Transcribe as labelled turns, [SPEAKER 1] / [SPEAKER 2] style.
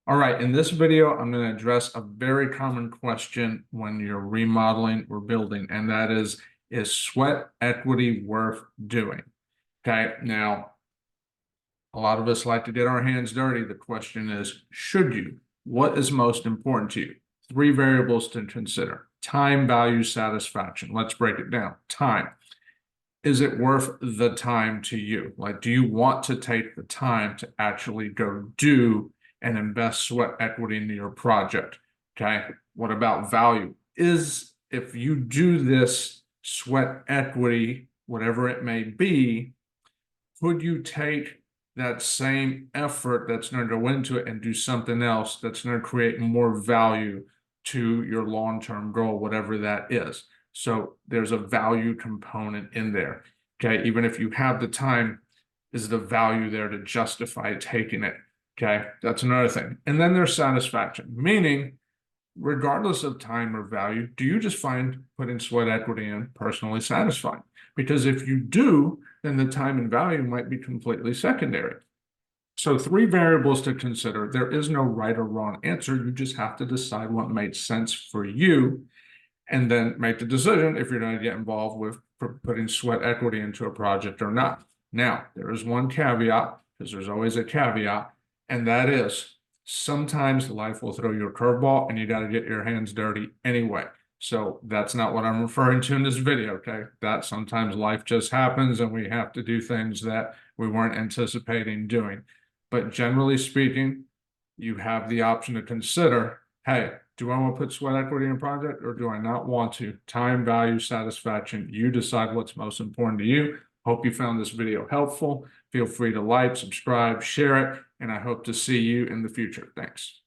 [SPEAKER 1] All right, in this video, I'm going to address a very common question when you're remodeling or building, and that is sweat equity worth doing? Okay, now, a lot of us like to get our hands dirty. The question is, should you? What is most important to you? Three variables to consider: time, value, satisfaction. Let's break it down. Time. Is it worth the time to you? Like, do you want to take the time to actually go do and invest sweat equity into your project? Okay. What about value? If you do this sweat equity, whatever it may be, could you take that same effort that's going to go into it and do something else that's going to create more value to your long-term goal, whatever that is? So there's a value component in there. Okay. Even if you have the time, is the value there to justify taking it? Okay. That's another thing. And then there's satisfaction, meaning regardless of time or value, do you just find putting sweat equity in personally satisfying? Because if you do, then the time and value might be completely secondary. So three variables to consider. There is no right or wrong answer. You just have to decide what makes sense for you and then make the decision if you're going to get involved with putting sweat equity into a project or not. Now, there is one caveat, because there's always a caveat, and that is sometimes life will throw you a curveball and you got to get your hands dirty anyway. So that's not what I'm referring to in this video, okay? That sometimes life just happens and we have to do things that we weren't anticipating doing. But generally speaking, you have the option to consider, hey, do I want to put sweat equity in a project or do I not want to? Time, value, satisfaction. You decide what's most important to you. Hope you found this video helpful. Feel free to like, subscribe, share it, and I hope to see you in the future. Thanks.